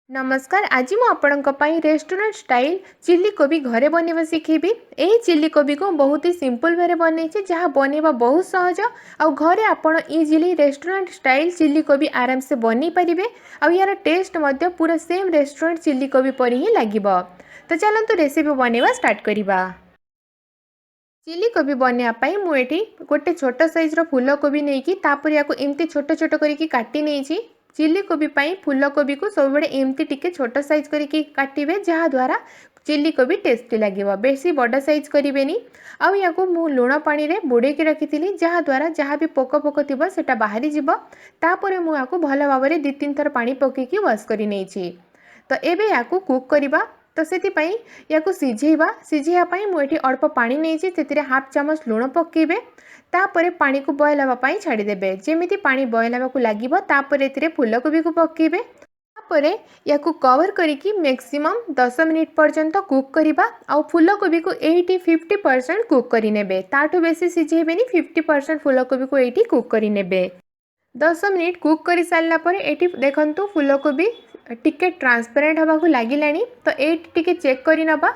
नमस्कार। आज मु आपणक पई रेस्टोरेंट स्टाइल चिल्ली कोबी घरे बनवा शिखेबी। एही चिल्ली कोबी को बहुत ही सिंपल वे बनई जहाँ बनवा बहुत सहज आउ घरे आपण इजिली रेस्टोरेंट स्टाइल चिल्ली कोबी आराम से बनी पारिबे आउ यार टेस्ट मध्य पूरा सेम रेस्टोरेंट चिल्ली कोबी पर ही लागिबो। तो चलंतु रेसिपी बनवा स्टार्ट करिबा। चिल्ली कोबी बनवाई मुझे गोटे छोट साइज्र फूल कोबी नहीं कि तापर या एमती छोट छोट करके काटी नहीं। चिल्ली कोबी पाई फूल कोबी को सब बड़े एमती टिके छोट साइज करके काटिबे जहाँ द्वारा चिल्ली कोबी टेस्टी लगे। बेसी बड़ साइज करेनि। आउ या मु लुण पानी रे बुड़ेकी रखी जहाँ द्वारा जहाँ भी पोक पोक थी से बाहरी जीव। तापर मुझे भल भाव में 2-3 थर पानी पकईकी वाश कर नहीं। तो एबे या कुक करवा। तो से या सिझेवाई मुझे अल्प पानी नहीं से हाफ चामच लुण पकेबे। तापर पानी को बॉयल हाँपाई छाड़देवे। जमी पानी बॉयल हाँको लगे फूलकोबी को पकेबे। तापर या कवर करी मैक्सिमम 10 मिनिट पर्यंत कुक करवा। आउ फूलकोबी को 80-50% कुक करे ताठू बेसी सिझेबेनी। 50% फूलकोबी को ये कुक करे 10 मिनिट कुक कर सारा पर ये देखु फूलकोबी टिके ट्रांसपेरेंट हवा को लगिलानी। तो ये टिके चेक करी नबा।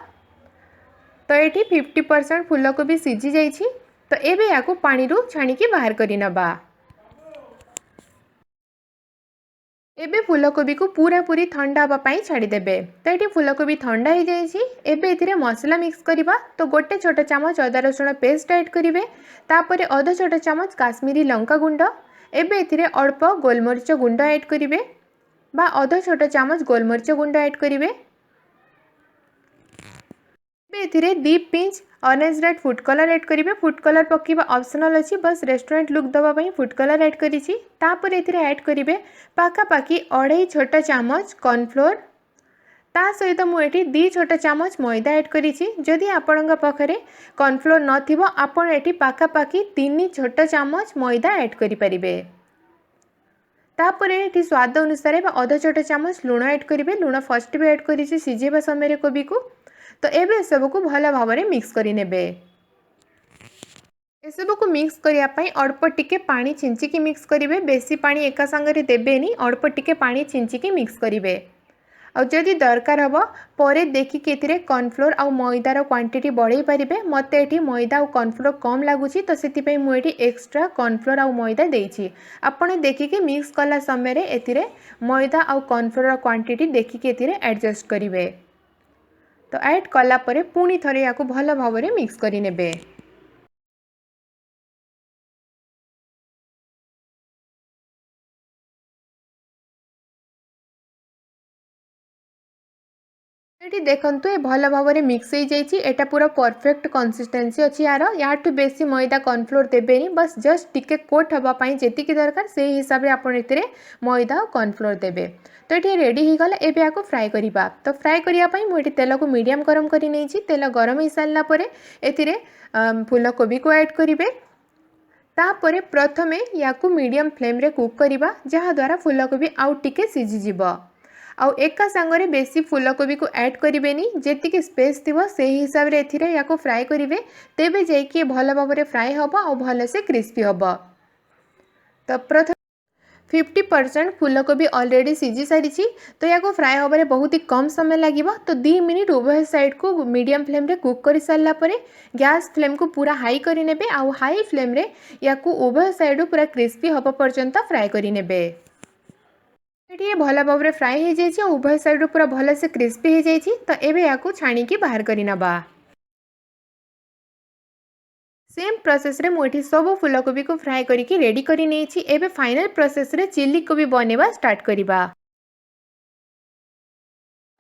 तो ये 50% फूलकोबी सिझी जाइछि। तो एबे या पानी रू छाणिकी बाहर करी नबा। एबे फूलकोबी को पूरा पूरी ठंडा हाँपाई छाड़देवे। तो ये फूलकोबी ठंडा हो जाइछि। एबे एथिरे मसला मिक्स करवा। तो गोटे छोट चामच अदा रसुण पेस्ट ऐड करेंगे। तापर अध छोट चामच काश्मीरी लंका गुंड। एबे एथिरे अल्प गोलमरीच गुंड ऐड करेंगे बा अध छोट चामच गोलमरीच गुंड ऐड करेंगे। एथिरे 2 pinch orange red food colour add करेंगे। फूड कलर पकेबा ऑप्शनल अच्छी। बस रेस्टोरेंट लुक दवाई फूड कलर ऐड करिछि। तापर एथिरे ऐड करेंगे पाखापाखि 2.5 छोट चामच कॉर्नफ्लोर। ता सहित मुझे 2 छोट चामच मैदा ऐड करिछि। जदि आपण पाखरे कॉर्नफ्लोर नथिबो आपण एठी पाखापाखि 3 छोट चामच मैदा ऐड करि परिबे। तापर ये स्वाद अनुसार अध छोट चामच लुण ऐड करेंगे। लुण फर्स्ट भी ऐड करी सिझेबा समय कोबी को। तो एबे सब को भल भाव में मिक्स करेंगे। एसबू को मिक्स करने अल्प टिके पानी छिंचिकी मिक्स करेंगे। बेसी पानी एका संगे देवेनि। अल्प टिके पानी छिंचिकी मिक्स करेंगे। और जदि दरकार हम पर देखिए कॉर्नफ्लोर आउ मैदार क्वांटिटी बढ़े पारे। मत ये मैदा और कॉर्नफ्लोर कम लगुच तो से मुझे एक्स्ट्रा कॉर्नफ्लोर आउ मैदा देछि। आपण देखिए मिक्स कला समय ए मैदा आउ कॉर्नफ्लोर क्वांटिटी देखिए एडजस्ट करेंगे। तो ऐड कलापर पुणी थे या भल भाव में मिक्स करे। ये देखंतु ये भल भाव में मिक्स हो जाइए। एटा पूरा परफेक्ट कंसिस्टेंसी अच्छी यार। याठू बेसी मैदा कॉर्नफ्लोर देवेनि। बस जस्ट टिके कोट हाँपाई जी दरकार से हिसाब से आप मैदा और कॉर्नफ्लोर देवे। तो ये रेडी हो गला। एबे या फ्राए करवा। तो फ्राए करने मुझे तेल को मीडियम गरम कर नहीं। तेल गरम हो सारापर ए फूलकोबी को ऐड करेंगे। तापर प्रथमे या मीडियम फ्लेम रे कुक करवा जहाँ द्वारा फूलकोबी आउ टिके सिझीज। आउ एका सांगरे बेसी फूलकोबी को ऐड करेनि। जी स्पेस थी से हिसाब से या फ्राए करेंगे। तेबे जाइए भल भाव में फ्राए हम और भल से क्रिस्पी हम। तो प्रथम 50% फूलकोबी ऑलरेडी सिझी सारी। तो या फ्राए होबारे बहुत ही कम समय लगे। तो 2 मिनिट उभय साइड को मीडियम फ्लेम रे कुक कर सारापर गैस फ्लेम को पूरा हाई करेंगे। आउ हाई फ्लेम रे या उभय साइड पूरा क्रिस्पी हवा पर्यंत फ्राए करेंगे। ये भल भाव में फ्राए हो जाए। उभय साइड पूरा भल से क्रिस्पी हो जाए। तो एबे या छाणिकी बाहर करनबा। सेम प्रोसेस रे मुझे सब फूलकोबी को फ्राए करके रेडी कर नहीं। एबे फाइनल प्रोसेस रे चिल्ली कोबी बनवा स्टार्ट करवा।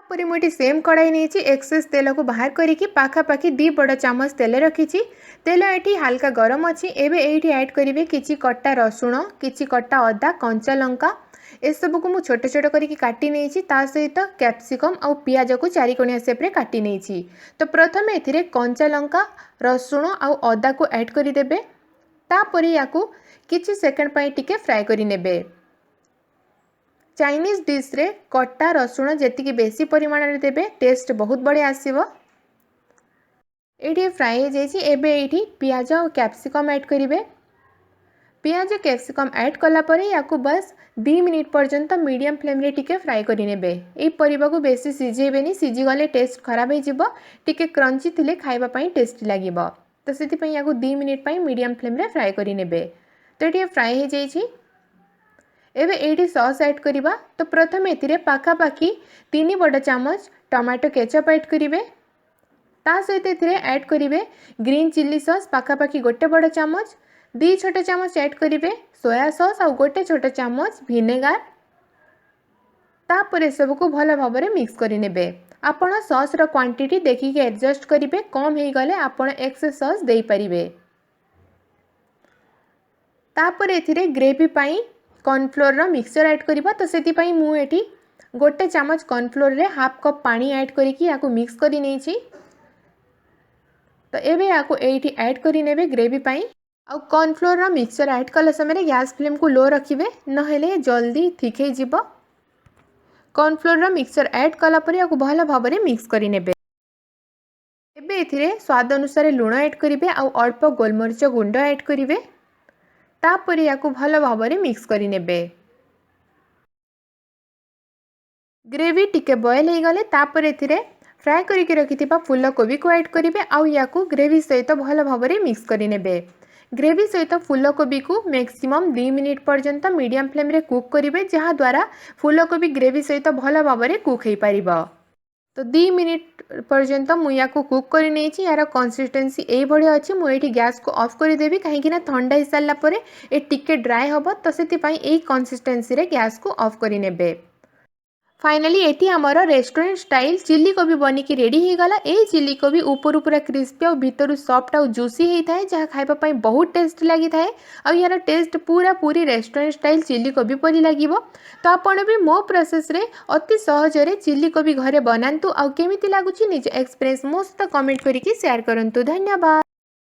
मुझे सेम कढ़ाई नहीं एक्सेस तेल को बाहर करके पाखापाखि 2 बड़ चामच तेल रखी। तेल ये हल्का गरम अच्छी। एबे ये ऐड करेंगे किछि कटा रसुण, किछि कटा अदा, कंचा लंका एसबू को मुझे छोट छोट करके काटी नहीं। सहित कैप्सिकम आउ पियाज को 4 कोणिया शेप्रे काटी नहीं। तो प्रथम ए कंचा लंका, रसुण आउ अदा को ऐड करदेवे। तापर या किछि सेकंड पाई टिके फ्राए करेंगे। चाइनीज डिश रे कटा रसुण जी बेसी परिमाण में देवे टेस्ट बहुत बढ़िया आसीबो। ये फ्राए हो जाइए। एबे ये पियाज और कैप्सिकम ऐड करेंगे। पियाज कैप्सिकम ऐड कलापर या बस 2 मिनिट पर्यंत मीडियम फ्लेम रे टिके फ्राए करी नेबे। ए परिबा को बेसी सिझेबेनी, सिझीगले टेस्ट खराब हो टिके क्रंची थिले खाइबा पई टेस्टी लागिबो। तो सेति पई या 2 मिनिट पई मीडियम फ्लेम रे फ्राए करी नेबे। तो ये फ्राए हो जाइए। एबे एटी सॉस ऐड करिबा। तो प्रथम एथिरे पाखापाखी 3 बड़ चामच टमाटो केचप ऐड करिवे। ता सहित एथिरे ऐड करिवे ग्रीन चिल्ली सॉस पाखापाखी 1 बड़ चामच, 2 छोट चामच ऐड करिवे सोया सॉस और 1 छोट चामच विनेगार। तापर सब को भल भाव में मिक्स करि नेबे। आपण सॉस रो क्वांटिटी देखिके एडजस्ट करिवे, कम हे गले आपण एक्सेस सॉस देई परिवे। तापर एथिरे ग्रेवी पाई कॉर्नफ्लोर रो मिक्सचर ऐड करिबा। तो सेति पाई मु एठी 1 चामच कॉर्नफ्लोर रे हाफ कप पानी ऐड करिकी याको मिक्स करि नेछि। तो एबे याको एठी ऐड करि नेबे ग्रेवी पाई। आ कॉर्नफ्लोर रो मिक्सचर ऐड कला समय गैस फ्लेम को लो रखिबे, नहेले जल्दी थिक हे जिवो। कॉर्नफ्लोर रो मिक्सचर ऐड कला पर याको भल भाव में मिक्स करि नेबे। एबे एथिरे स्वाद अनुसार लूण ऐड करिवे आ अल्प गोलमरिच गुंड ऐड करिवे। तापर याको भल भाव में मिक्स करि नेबे। ग्रेवी टिके बॉयल हो गले तापर एथिरे फ्राए करके रखिथिबा फूलकोबी को ऐड करिवे आ याको ग्रेवी सहित भल भाव में मिक्स करि नेबे। ग्रेवी सहित फूलकोबी को मैक्सिमम 2 मिनिट पर्यंत मीडियम फ्लेम रे कुक करिवे, जहाँ द्वारा फूलकोबी ग्रेवी सहित भल भाव में कुक हो पारिबो। तो 2 मिनिट पर्यंत मुझे कुक कर नहीं। यार कंसिस्टेंसी यही भाया अच्छी। मुझे गैस को ऑफ कर देवी कहीं ठंडा हो सारा पर ये टिके ड्राए हम। तो से कंसिस्टेंसी रे गैस को ऑफ कर नेबे। फाइनली एटी आमर रेस्टोरेंट स्टाइल चिल्ली कोबी बनिकी रेडी हो गला। ए चिल्ली कोबी ऊपर पूरा क्रिस्पी और भीतर सॉफ्ट और जूसी होता है, जहाँ खाइबा पई बहुत टेस्ट लगी था। और यार टेस्ट पूरा पूरी रेस्टोरेंट स्टाइल चिल्ली कोबी परी लागिबो। तो आपण भी मो प्रोसेस रे अति सहज रे चिल्ली कोबी घरे बनातु। आ केमिति लागुची निज एक्सपीरियंस मो सहित कमेंट करिकी शेयर करंतु। धन्यवाद।